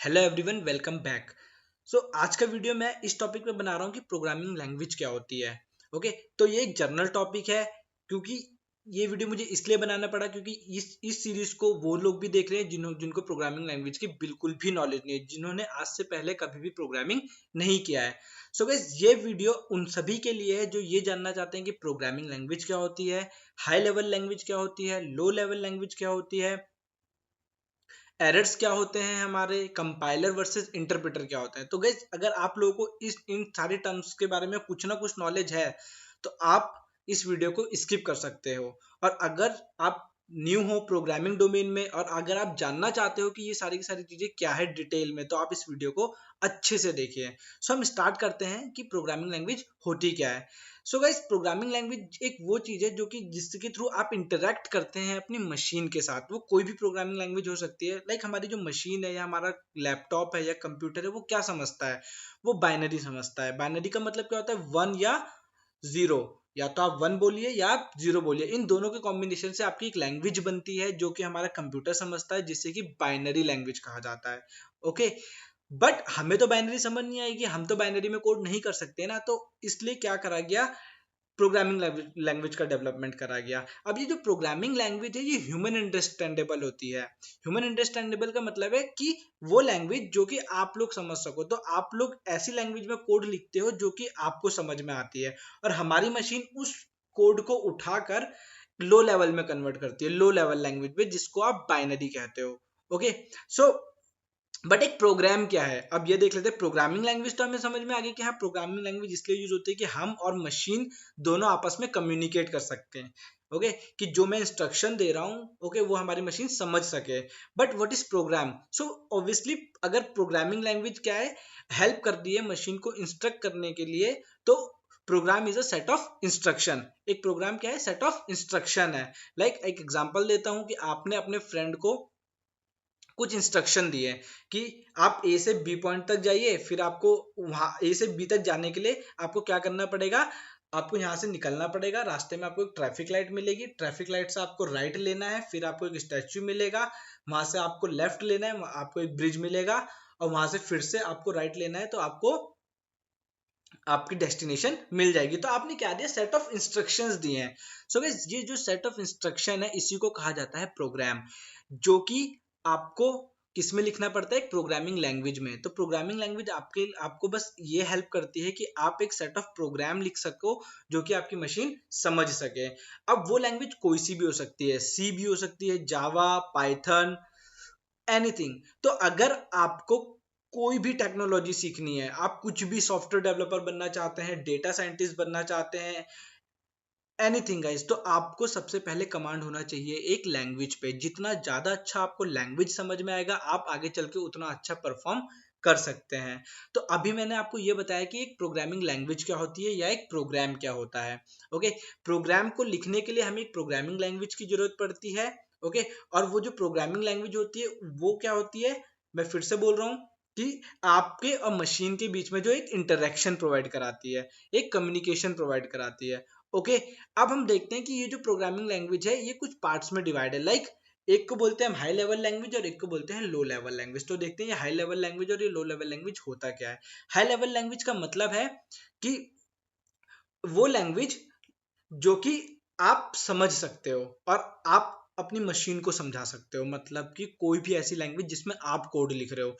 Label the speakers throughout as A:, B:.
A: Hello everyone, welcome back. आज का video मैं इस टॉपिक पे बना रहा हूँ कि प्रोग्रामिंग लैंग्वेज क्या होती है। ओके, तो ये एक जनरल टॉपिक है क्योंकि ये वीडियो मुझे इसलिए बनाना पड़ा क्योंकि इस सीरीज को वो लोग भी देख रहे हैं जिनको प्रोग्रामिंग लैंग्वेज की बिल्कुल भी नॉलेज नहीं है, जिन्होंने आज से पहले कभी भी प्रोग्रामिंग नहीं किया है। गाइस, ये वीडियो उन सभी के लिए है जो ये जानना चाहते हैं कि प्रोग्रामिंग लैंग्वेज क्या होती है, हाई लेवल लैंग्वेज क्या होती है, लो लेवल लैंग्वेज क्या होती है, एरर्स क्या होते हैं, हमारे कंपाइलर वर्सेस इंटरप्रेटर क्या होते हैं। तो गाइस, अगर आप लोगों को इन सारे टर्म्स के बारे में कुछ ना कुछ नॉलेज है तो आप इस वीडियो को स्किप कर सकते हो। और अगर आप न्यू हो प्रोग्रामिंग डोमेन में और अगर आप जानना चाहते हो कि ये सारी की सारी चीजें क्या है डिटेल में, तो आप इस वीडियो को अच्छे से देखिए। हम स्टार्ट करते हैं कि प्रोग्रामिंग लैंग्वेज होती क्या है। गाइस, प्रोग्रामिंग लैंग्वेज एक वो चीज है जो कि जिसके थ्रू आप इंटरेक्ट करते हैं अपनी मशीन के साथ। वो कोई भी प्रोग्रामिंग लैंग्वेज हो सकती है। लाइक हमारी जो मशीन है या हमारा लैपटॉप है या कंप्यूटर है, वो क्या समझता है? वो बाइनरी समझता है। बाइनरी का मतलब क्या होता है? वन या जीरो। या तो आप वन बोलिए या आप जीरो बोलिए, इन दोनों के कॉम्बिनेशन से आपकी एक लैंग्वेज बनती है जो कि हमारा कंप्यूटर समझता है, जिससे कि बाइनरी लैंग्वेज कहा जाता है। ओके, बट हमें तो बाइनरी समझ नहीं आएगी, हम तो बाइनरी में कोड नहीं कर सकते ना। तो इसलिए क्या करा गया, प्रोग्रामिंग लैंग्वेज का डेवलपमेंट करा गया। अब ये जो प्रोग्रामिंग लैंग्वेज है ये ह्यूमन अंडरस्टैंडेबल होती है। ह्यूमन अंडरस्टैंडेबल का मतलब है कि वो लैंग्वेज जो कि आप लोग समझ सको। तो आप लोग ऐसी लैंग्वेज में कोड लिखते हो जो कि आपको समझ में आती है, और हमारी मशीन उस कोड को उठाकर लो लेवल में कन्वर्ट करती है, लो लेवल लैंग्वेज में, जिसको आप बाइनरी कहते हो। ओके, सो बट एक प्रोग्राम क्या है, अब ये देख लेते हैं। प्रोग्रामिंग लैंग्वेज तो हमें समझ में आ गई कि हाँ, प्रोग्रामिंग लैंग्वेज इसलिए यूज होती है कि हम और मशीन दोनों आपस में कम्युनिकेट कर सकते हैं। ओके, कि जो मैं इंस्ट्रक्शन दे रहा हूँ, ओके, वो हमारी मशीन समझ सके। But what is program? So obviously, अगर प्रोग्रामिंग लैंग्वेज क्या है, हेल्प करती है मशीन को इंस्ट्रक्ट करने के लिए, तो program is a set of instruction. एक प्रोग्राम क्या है? सेट ऑफ इंस्ट्रक्शन है। लाइक एक एग्जांपल देता हूँ कि आपने अपने फ्रेंड को कुछ इंस्ट्रक्शन दिए कि आप ए से बी पॉइंट तक जाइए, फिर आपको वहां ए से बी तक जाने के लिए आपको क्या करना पड़ेगा? आपको यहाँ से निकलना पड़ेगा। रास्ते में आपको एक ट्रैफिक लाइट मिलेगी, ट्रैफिक लाइट से आपको राइट लेना है, फिर आपको एक स्टैच्यू मिलेगा, वहां से आपको लेफ्ट लेना है, आपको एक ब्रिज मिलेगा, और वहां से फिर से आपको राइट लेना है, तो आपको आपकी डेस्टिनेशन मिल जाएगी। तो आपने क्या दिया? सेट ऑफ इंस्ट्रक्शंस दिए हैं। गाइस, ये जो सेट ऑफ इंस्ट्रक्शन है इसी को कहा जाता है प्रोग्राम, जो कि आपको किस में लिखना पड़ता है? एक प्रोग्रामिंग लैंग्वेज में। तो प्रोग्रामिंग लैंग्वेज आपको बस ये हेल्प करती है कि आप एक सेट ऑफ प्रोग्राम लिख सको जो कि आपकी मशीन समझ सके। अब वो लैंग्वेज कोई सी भी हो सकती है, सी भी हो सकती है, जावा, पाइथन, एनीथिंग। तो अगर आपको कोई भी टेक्नोलॉजी सीखनी है, आप कुछ भी सॉफ्टवेयर डेवलपर बनना चाहते हैं, डेटा साइंटिस्ट बनना चाहते हैं, एनीथिंग गाइस, तो आपको सबसे पहले कमांड होना चाहिए एक लैंग्वेज पे। जितना ज्यादा अच्छा आपको लैंग्वेज समझ में आएगा, आप आगे चल के उतना अच्छा परफॉर्म कर सकते हैं। तो अभी मैंने आपको ये बताया कि एक प्रोग्रामिंग लैंग्वेज क्या होती है या एक प्रोग्राम क्या होता है। ओके, प्रोग्राम को लिखने के लिए हमें एक प्रोग्रामिंग लैंग्वेज की जरूरत पड़ती है। ओके, और वो जो प्रोग्रामिंग लैंग्वेज होती है वो क्या होती है? मैं फिर से बोल रहा हूँ कि आपके और मशीन के बीच में जो एक इंटरेक्शन प्रोवाइड कराती है, एक कम्युनिकेशन प्रोवाइड कराती है। ओके, अब हम देखते हैं कि ये जो प्रोग्रामिंग लैंग्वेज है ये कुछ पार्ट्स में डिवाइड है। लाइक एक को बोलते हैं हम हाई लेवल लैंग्वेज और एक को बोलते हैं लो लेवल लैंग्वेज। तो देखते हैं ये हाई लेवल लैंग्वेज और ये लो लेवल लैंग्वेज होता क्या है। हाई लेवल लैंग्वेज का मतलब है कि वो लैंग्वेज जो कि आप समझ सकते हो और आप अपनी मशीन को समझा सकते हो। मतलब कि कोई भी ऐसी लैंग्वेज जिसमें आप कोड लिख रहे हो,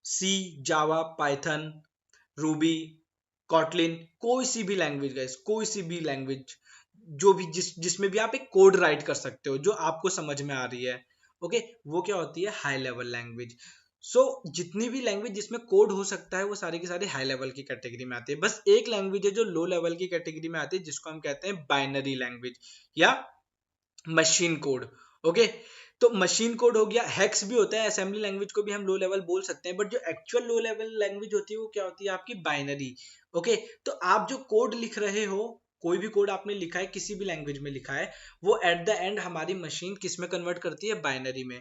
A: सी, जावा, पाइथन, रूबी, कॉटलिन, कोई सी भी लैंग्वेज गाइस, कोई सी भी लैंग्वेज जो भी जिसमें भी आप एक कोड राइट कर सकते हो जो आपको समझ में आ रही है। ओके, वो क्या होती है? High level language. जितनी भी लैंग्वेज जिसमें कोड हो सकता है वो सारी की सारी हाई लेवल की कैटेगरी में आती है। बस एक लैंग्वेज है जो लो लेवल की कैटेगरी में आती है, जिसको हम कहते हैं बाइनरी लैंग्वेज या मशीन कोड। ओके, तो मशीन कोड हो गया, हेक्स भी होता है, असेंबली लैंग्वेज को भी हम लो लेवल बोल सकते हैं। बट जो एक्चुअल लो लेवल लैंग्वेज होती है वो क्या होती है? आपकी बाइनरी। ओके, तो आप जो कोड लिख रहे हो, कोई भी कोड आपने लिखा है, किसी भी लैंग्वेज में लिखा है, वो एट द एंड हमारी मशीन किस में कन्वर्ट करती है? बाइनरी में।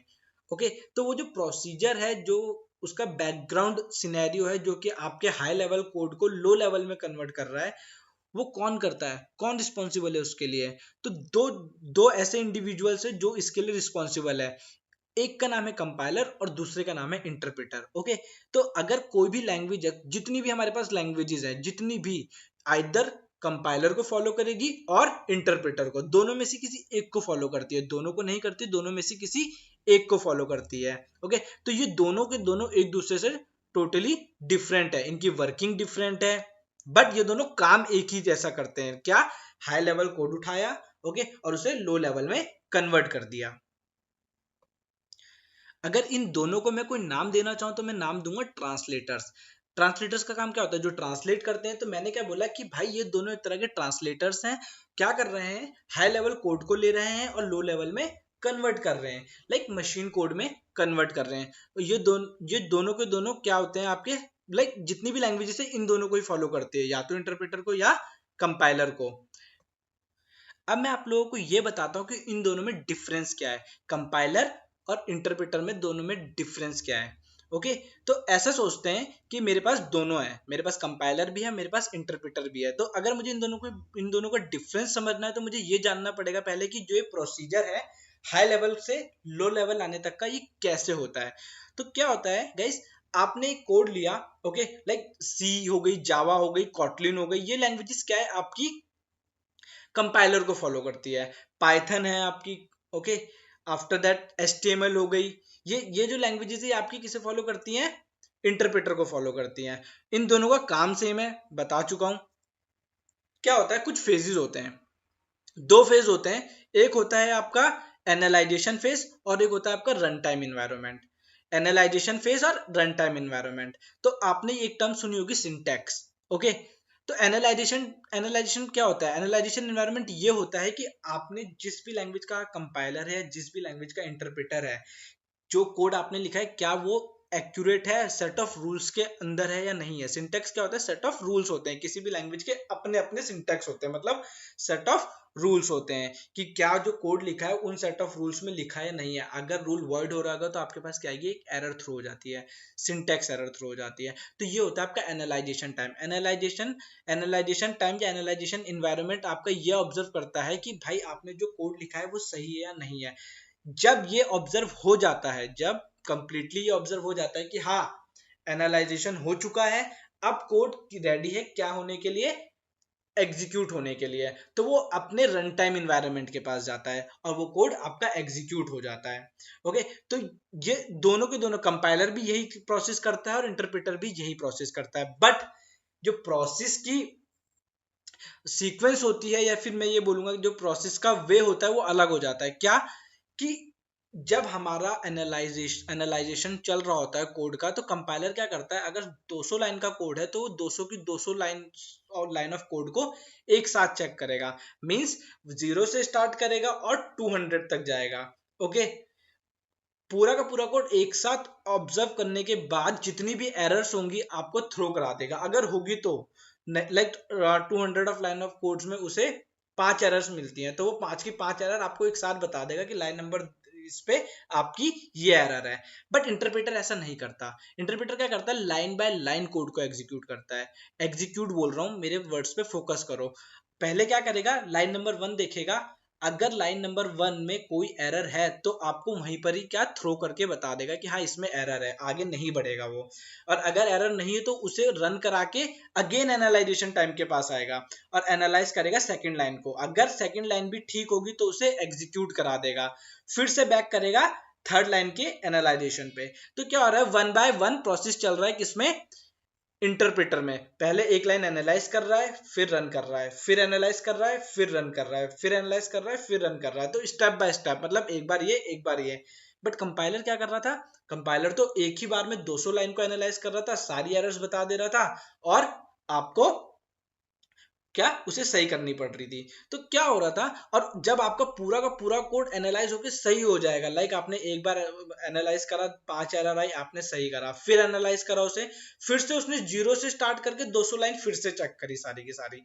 A: ओके, तो वो जो प्रोसीजर है, जो उसका बैकग्राउंड सिनेरियो है, जो कि आपके हाई लेवल कोड को लो लेवल में कन्वर्ट कर रहा है, वो कौन करता है? कौन रिस्पॉन्सिबल है उसके लिए? तो दो दो ऐसे इंडिविजुअल्स है जो इसके लिए रिस्पॉन्सिबल है। एक का नाम है कंपाइलर और दूसरे का नाम है इंटरप्रेटर। ओके, तो अगर कोई भी लैंग्वेज है, जितनी भी हमारे पास लैंग्वेजेस है, जितनी भी आइदर कंपाइलर को फॉलो करेगी और इंटरप्रेटर को, दोनों में से किसी एक को फॉलो करती है, दोनों को नहीं करती, दोनों में से किसी एक को फॉलो करती है। ओके, तो ये दोनों के दोनों एक दूसरे से टोटली डिफरेंट है, इनकी वर्किंग डिफरेंट है, बट ये दोनों काम एक ही जैसा करते हैं। क्या? हाई लेवल कोड उठाया, ओके, और उसे लो लेवल में कन्वर्ट कर दिया। अगर इन दोनों को मैं कोई नाम देना चाहूं तो मैं नाम दूंगा ट्रांसलेटर्स। ट्रांसलेटर्स का काम क्या होता है? जो ट्रांसलेट करते हैं। तो मैंने क्या बोला कि भाई ये दोनों एक तरह के ट्रांसलेटर्स हैं। क्या कर रहे हैं? हाई लेवल कोड को ले रहे हैं और लो लेवल में कन्वर्ट कर रहे हैं, लाइक मशीन कोड में कन्वर्ट कर रहे हैं। तो ये दोनों के दोनों क्या होते हैं आपके, लाइक जितनी भी लैंग्वेजेस है इन दोनों को ही फॉलो करते हैं, या तो इंटरप्रेटर को या कंपाइलर को। अब मैं आप लोगों को ये बताता हूँ कि इन दोनों में डिफरेंस क्या है, कंपाइलर और इंटरप्रेटर में दोनों में डिफरेंस क्या है। ओके, तो ऐसा सोचते हैं कि मेरे पास दोनों है, मेरे पास कंपाइलर भी है, मेरे पास इंटरप्रेटर भी है। तो अगर मुझे इन दोनों का डिफरेंस समझना है तो मुझे ये जानना पड़ेगा पहले कि जो ये प्रोसीजर है हाई लेवल से लो लेवल आने तक का, ये कैसे होता है। तो क्या होता है गाइस, आपने एक कोड लिया, ओके, लाइक सी हो गई, जावा हो गई, कॉटलिन हो गई, ये लैंग्वेजेस क्या है आपकी कंपाइलर को फॉलो करती है। पाइथन है आपकी, ओके, आफ्टर दैट HTML हो गई। ये जो लैंग्वेजेस है आपकी किसे फॉलो करती हैं? इंटरप्रेटर को फॉलो करती हैं। इन दोनों का काम सेम है, बता चुका हूं। क्या होता है? कुछ फेजेस होते हैं, दो फेज होते हैं। एक होता है आपका एनालाइजेशन फेज और एक होता है आपका run time environment. Analysation phase और रन टाइम इन्वायरमेंट। तो आपने एक टर्म सुनी होगी, सिंटैक्स। ओके, तो एनालाइजेशन एनालाइजेशन क्या होता है? एनालाइजेशन इन्वायरमेंट ये होता है कि आपने जिस भी लैंग्वेज का कंपाइलर है, जिस भी लैंग्वेज का इंटरप्रेटर है, जो कोड आपने लिखा है क्या वो एक्यूरेट है, सेट ऑफ रूल्स के अंदर है या नहीं है। सिंटैक्स क्या होता है? सेट ऑफ रूल्स होते हैं, किसी भी लैंग्वेज के अपने अपने सिंटैक्स होते हैं, मतलब सेट ऑफ रूल्स होते हैं कि क्या जो कोड लिखा है उन सेट ऑफ रूल्स में लिखा है या नहीं है। अगर रूल वर्ड हो रहा होगा तो आपके पास क्या आएगी? एक एरर थ्रो हो जाती है, सिंटैक्स एरर थ्रो हो जाती है। तो ये होता है आपका एनालाइजेशन टाइम। एनालाइजेशन टाइम या एनालाइजेशन इन्वायरमेंट आपका ये ऑब्जर्व करता है कि भाई आपने जो कोड लिखा है वो सही है या नहीं है। जब ये ऑब्जर्व हो जाता है, जब कंप्लीटली ये ऑब्जर्व हो जाता है कि हाँ एनालाइजेशन हो चुका है, अब कोड रेडी है क्या होने के लिए? एग्जीक्यूट होने के लिए। तो वो अपने रन टाइम इन्वायरमेंट के पास जाता है और वो कोड आपका एग्जीक्यूट हो जाता है। ओके, तो ये दोनों के दोनों, कंपाइलर भी यही प्रोसेस करता है और इंटरप्रेटर भी यही प्रोसेस करता है। बट जो प्रोसेस की सीक्वेंस होती है, या फिर मैं ये बोलूंगा जो प्रोसेस का वे होता है, वो अलग हो जाता है। क्या? कि जब हमारा एनालाइजेशन चल रहा होता है कोड का, तो कंपाइलर क्या करता है? अगर 200 लाइन का कोड है तो वो 200 की 200 लाइन और लाइन ऑफ कोड को एक साथ चेक करेगा। मींस 0 से स्टार्ट करेगा और 200 तक जाएगा। ओके, पूरा का पूरा कोड एक साथ ऑब्जर्व करने के बाद जितनी भी एरर्स होंगी आपको थ्रो करा देगा, अगर होगी तो। Like 200 of line of codes में उसे 5 एरर्स मिलती हैं, तो वो 5 की 5 एरर आपको एक साथ बता देगा कि लाइन नंबर इस पे आपकी ये एरर है। बट इंटरप्रेटर ऐसा नहीं करता। इंटरप्रेटर क्या करता है? लाइन बाय लाइन कोड को एग्जीक्यूट करता है। एग्जीक्यूट बोल रहा हूँ, मेरे वर्ड्स पे फोकस करो। पहले क्या करेगा? लाइन नंबर 1 देखेगा, अगर लाइन नंबर 1 में कोई एरर है तो आपको वहीं पर ही क्या थ्रो करके बता देगा कि हाँ इसमें एरर है, आगे नहीं बढ़ेगा वो। और अगर एरर नहीं है तो उसे रन करा के अगेन एनालाइजेशन टाइम के पास आएगा और एनालाइज करेगा सेकंड लाइन को। अगर सेकंड लाइन भी ठीक होगी तो उसे एग्जीक्यूट करा देगा, फिर से बैक करेगा थर्ड लाइन के एनालाइजेशन पे। तो क्या हो रहा है? 1 बाय 1 प्रोसेस चल रहा है, किसमें? इंटरप्रेटर में। पहले एक लाइन एनालाइज कर रहा है, फिर रन कर रहा है, फिर एनालाइज कर रहा है, फिर रन कर रहा है, फिर एनालाइज कर रहा है, फिर रन कर रहा है। तो स्टेप बाय स्टेप, मतलब एक बार ये एक बार ये। बट कंपाइलर क्या कर रहा था? कंपाइलर तो एक ही बार में 200 लाइन को एनालाइज कर रहा था, सारी एरर्स बता दे रहा था और आपको क्या उसे सही करनी पड़ रही थी। तो क्या हो रहा था? और जब आपका पूरा का पूरा कोड एनालाइज होकर सही हो जाएगा, लाइक आपने एक बार एनालाइज करा, 5 एरर आई, आपने सही करा, फिर एनालाइज करा उसे, फिर से उसने 0 से स्टार्ट करके 200 लाइन फिर से चेक करी सारी की सारी।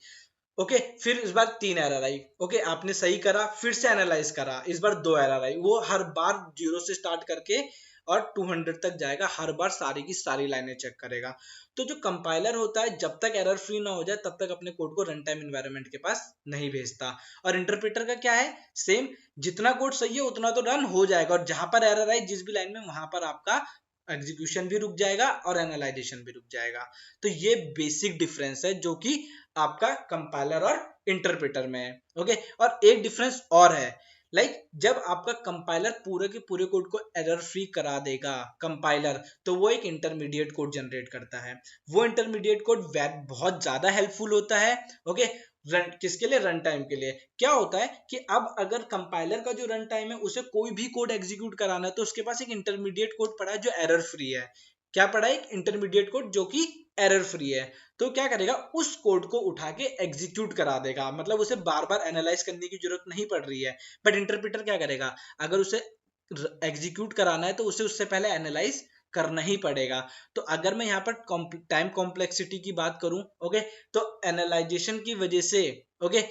A: ओके, फिर इस बार 3 एरर आई, ओके, आपने सही करा, फिर से एनालाइज करा, इस बार 2 एरर आई। वो हर बार 0 से स्टार्ट करके और 200 तक जाएगा, हर बार सारी की सारी लाइनें चेक करेगा। तो जो कंपाइलर होता है जब तक एरर फ्री ना हो जाए तब तक अपने कोड को रन टाइम एनवायरनमेंट के पास नहीं भेजता। और इंटरप्रेटर का क्या है, सेम, जितना कोड सही है उतना तो रन हो जाएगा, और जहां पर एरर आई जिस भी लाइन में वहां पर आपका एग्जीक्यूशन भी रुक जाएगा और एनालाइजेशन भी रुक जाएगा। तो ये बेसिक डिफरेंस है जो कि आपका कंपाइलर और इंटरप्रेटर में है। ओके, और एक डिफरेंस और है, जब आपका कंपाइलर पूरे के पूरे कोड को एरर फ्री करा देगा कंपाइलर, तो वो एक इंटरमीडिएट कोड जनरेट करता है। वो इंटरमीडिएट कोड बहुत ज्यादा हेल्पफुल होता है। ओके, किसके लिए, रन टाइम के लिए। क्या होता है कि अब अगर कंपाइलर का जो रन टाइम है उसे कोई भी कोड एग्जीक्यूट कराना है तो उसके पास एक इंटरमीडिएट कोड पड़ा है जो एरर फ्री है। क्या पड़ा है, एक इंटरमीडिएट कोड जो कि एरर फ्री है। तो क्या करेगा, उस कोड को उठा के एग्जीक्यूट करा देगा, मतलब उसे बार बार एनालाइज करने की जरूरत नहीं पड़ रही है। बट इंटरप्रेटर क्या करेगा, अगर उसे एग्जीक्यूट कराना है तो उसे उससे पहले एनालाइज करना ही पड़ेगा। तो अगर मैं यहाँ पर टाइम कॉम्प्लेक्सिटी की बात करूं, ओके, तो एनालाइजेशन की वजह से, ओके,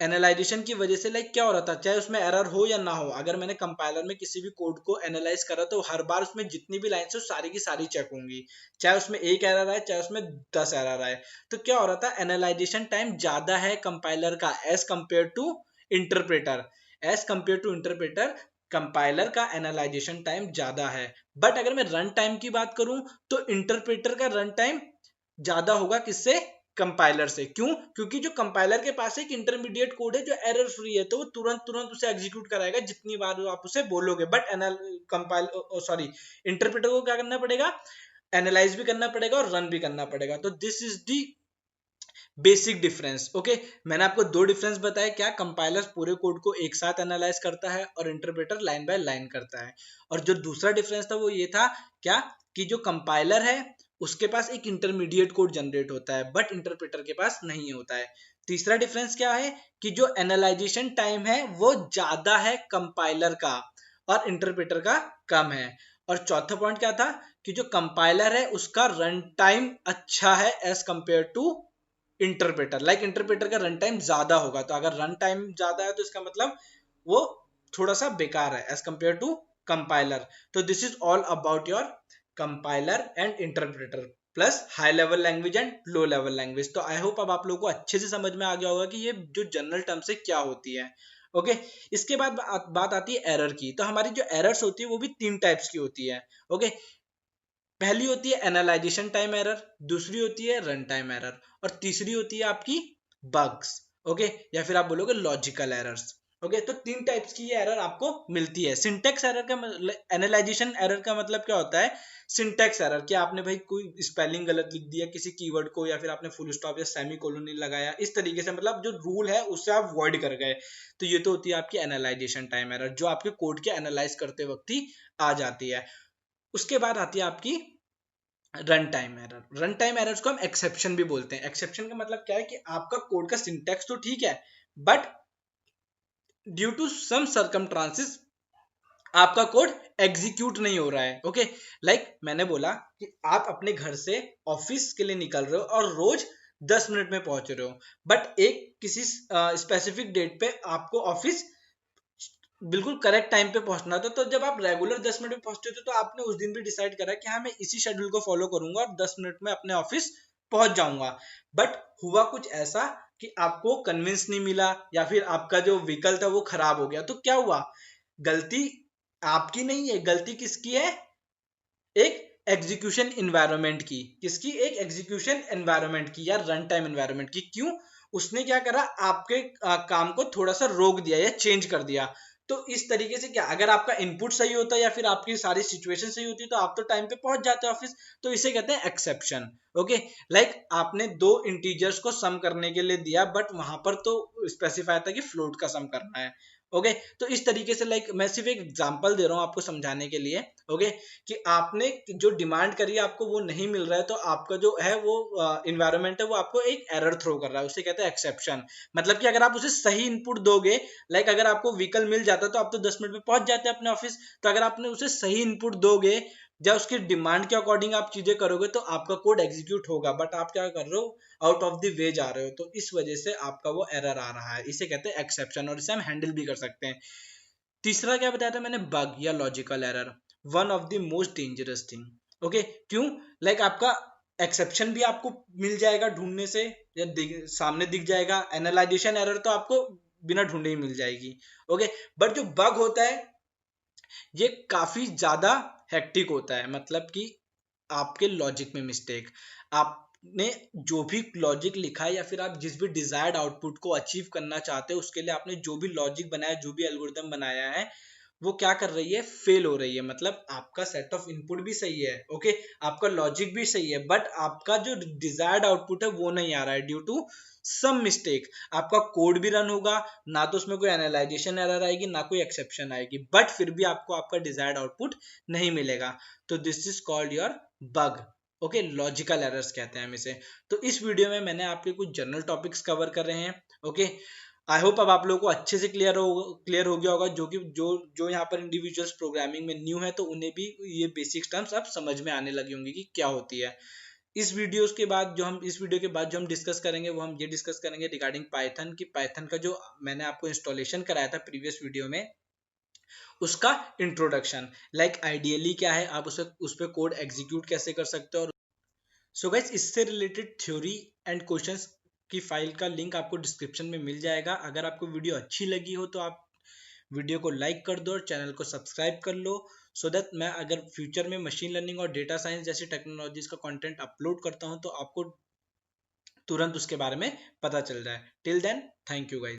A: एनालाइजेशन की वजह से क्या हो रहा था, चाहे उसमें एरर हो या ना हो, अगर मैंने कंपाइलर में किसी भी कोड को एनालाइज करा तो हर बार उसमें जितनी भी लाइन्स है सारी की सारी चेक होंगी, चाहे उसमें एक एरर आए चाहे उसमें 10 एरर आए। तो क्या हो रहा था, एनालाइजेशन टाइम ज्यादा है कंपाइलर का as compare to interpreter. As compare to interpreter compiler का एनालाइजेशन टाइम ज्यादा है। बट अगर मैं रन टाइम की बात करूं तो इंटरप्रेटर का रन टाइम ज्यादा होगा, किससे, कंपाइलर से। क्यों, क्योंकि जो कंपाइलर के पास एक इंटरमीडिएट कोड है जो एरर फ्री है, तो वो तुरंत तुरंत उसे एग्जीक्यूट कराएगा जितनी बार आप उसे बोलोगे। बट इंटरप्रेटर को क्या करना पड़ेगा, एनालाइज भी करना पड़ेगा और रन भी करना पड़ेगा। तो this is the basic difference. Okay, मैंने आपको दो डिफरेंस बताया, क्या कंपाइलर पूरे कोड को एक साथ एनालाइज करता है और इंटरप्रेटर लाइन बाय लाइन करता है। और जो दूसरा डिफरेंस था वो ये था, क्या, कि जो कंपाइलर है उसके पास एक इंटरमीडिएट कोड जनरेट होता है बट इंटरप्रेटर के पास नहीं होता है। तीसरा डिफरेंस क्या है, कि जो एनालाइजेशन टाइम है वो ज्यादा है कंपाइलर का और इंटरप्रेटर का कम है। और चौथा पॉइंट क्या था, कि जो कंपाइलर है उसका रन टाइम अच्छा है as compare to interpreter. Interpreter का रन टाइम ज्यादा होगा, तो अगर रन टाइम ज्यादा है तो इसका मतलब वो थोड़ा सा बेकार है एज कंपेयर टू कंपाइलर। तो this is all about your compiler and interpreter plus high level language and low level language. तो आई होप अब आप लोगों को अच्छे से समझ में आ गया होगा कि ये जो जनरल टर्म्स है क्या होती है। ओके, इसके बाद बात आती है एरर की। तो हमारी जो एरर्स होती है वो भी तीन टाइप्स की होती है। ओके, पहली होती है एनालाइजेशन टाइम एरर, दूसरी होती है रन टाइम एरर, और तीसरी होती है आपकी बग्स। ओके, या फिर आप बोलोगे लॉजिकल एरर्स। ओके, तो तीन टाइप्स की ये एरर आपको मिलती है। सिंटेक्स एरर का, एनालाइजेशन एरर का मतलब क्या होता है, सिंटेक्स एरर, क्या आपने भाई कोई स्पेलिंग गलत लिख दिया किसी कीवर्ड को, या फिर आपने फुल स्टॉप या सेमी कोलन नहीं लगाया, इस तरीके से, मतलब जो रूल है उससे आप वॉइड कर गए, तो ये तो होती है आपकी एनालाइजेशन टाइम एरर जो आपके कोड के एनालाइज करते वक्त ही आ जाती है। उसके बाद आती है आपकी run time error. Run time errors को हम एक्सेप्शन भी बोलते हैं। एक्सेप्शन का मतलब क्या है, कि आपका कोड का सिंटैक्स तो ठीक है but due to some circumstances आपका कोड एग्जीक्यूट नहीं हो रहा है। ओके, मैंने बोला कि आप अपने घर से ऑफिस के लिए निकल रहे हो और रोज 10 मिनट में पहुंच रहे हो, बट एक किसी स्पेसिफिक डेट पे आपको ऑफिस बिल्कुल करेक्ट टाइम पे पहुंचना था। तो जब आप रेगुलर 10 मिनट में पहुंचते थे तो आपने उस दिन भी डिसाइड करा कि हाँ मैं इसी शेड्यूल को फॉलो करूंगा और 10 मिनट में अपने ऑफिस पहुंच जाऊंगा। बट हुआ कुछ ऐसा कि आपको कन्विंस नहीं मिला या फिर आपका जो व्हीकल था वो खराब हो गया। तो क्या हुआ, गलती आपकी नहीं है, गलती किसकी है, एक एग्जीक्यूशन एनवायरनमेंट की। किसकी, एक एग्जीक्यूशन एनवायरनमेंट की या रन टाइम एनवायरनमेंट की। क्यों, उसने क्या करा, आपके काम को थोड़ा सा रोक दिया या चेंज कर दिया। तो इस तरीके से क्या, अगर आपका इनपुट सही होता या फिर आपकी सारी सिचुएशन सही होती तो आप तो टाइम पे पहुंच जाते ऑफिस। तो इसे कहते हैं एक्सेप्शन। ओके, आपने दो इंटीजर्स को सम करने के लिए दिया बट वहां पर तो स्पेसिफाई था कि फ्लोट का सम करना है। ओके, तो इस तरीके से मैं सिर्फ एक एग्जांपल दे रहा हूं आपको समझाने के लिए। ओके, कि आपने जो डिमांड करी है आपको वो नहीं मिल रहा है, तो आपका जो है वो इन्वायरमेंट है वो आपको एक एरर थ्रो कर रहा है, उसे कहते हैं एक्सेप्शन। मतलब कि अगर आप उसे सही इनपुट दोगे, अगर आपको व्हीकल मिल जाता तो आप तो 10 मिनट में पहुंच जाते अपने ऑफिस। तो अगर आपने उसे सही इनपुट दोगे या उसकी डिमांड के अकॉर्डिंग आप चीजें करोगे तो आपका कोड एग्जीक्यूट होगा। बट आप क्या कर रहे हो, आउट ऑफ द वे जा रहे हो, तो इस वजह से आपका वो एरर आ रहा है। इसे कहते हैं एक्सेप्शन और इसे हम हैंडल भी कर सकते हैं। तीसरा क्या बताया था मैंने, बग या logical error. One of the most dangerous thing. Okay, क्यों? लाइक आपका एक्सेप्शन भी आपको मिल जाएगा ढूंढने से, या सामने दिख जाएगा। एनालाइजेशन एरर तो आपको बिना ढूंढे ही मिल जाएगी। ओके, बट जो बग होता है ये काफी ज्यादा हेक्टिक होता है। मतलब कि आपके लॉजिक में मिस्टेक, आपने जो भी लॉजिक लिखा है या फिर आप जिस भी डिजायर्ड आउटपुट को अचीव करना चाहते हो उसके लिए आपने जो भी लॉजिक बनाया, जो भी एल्गोरिदम बनाया है, वो क्या कर रही है? फेल हो रही है। मतलब आपका सेट ऑफ इनपुट भी सही है, ओके, आपका लॉजिक भी सही है, बट आपका जो डिजायर्ड आउटपुट है वो नहीं आ रहा है ड्यू टू सम मिस्टेक। आपका कोड भी रन होगा, ना तो उसमें कोई एनालाइजेशन एरर आएगी, ना कोई एक्सेप्शन आएगी, बट फिर भी आपको आपका डिजायर्ड आउटपुट नहीं मिलेगा। तो this is called your bug. Okay, logical errors कहते हैं हम इसे। तो इस वीडियो में मैंने आपके कुछ जनरल टॉपिक्स कवर कर रहे हैं। ओके, आई होप अब आप लोगों को अच्छे से क्लियर हो गया होगा। जो कि जो यहाँ पर इंडिविजुअल्स प्रोग्रामिंग में न्यू है तो उन्हें भी ये बेसिक टर्म्स अब समझ में आने लगी होंगी कि क्या होती है। इस वीडियो के बाद जो हम डिस्कस करेंगे वो हम ये डिस्कस करेंगे रिगार्डिंग पाइथन, कि पाइथन का जो मैंने आपको इंस्टॉलेशन कराया था प्रीवियस वीडियो में, उसका इंट्रोडक्शन, लाइक आइडियली क्या है, आप उस पर कोड एग्जीक्यूट कैसे कर सकते हो। और सो गाइस, इससे रिलेटेड थ्योरी एंड क्वेश्चंस की फाइल का लिंक आपको डिस्क्रिप्शन में मिल जाएगा। अगर आपको वीडियो अच्छी लगी हो तो आप वीडियो को लाइक कर दो और चैनल को सब्सक्राइब कर लो, सो दैट मैं अगर फ्यूचर में मशीन लर्निंग और डेटा साइंस जैसी टेक्नोलॉजीज का कंटेंट अपलोड करता हूं तो आपको तुरंत उसके बारे में पता चल जाए। Till then, thank you guys.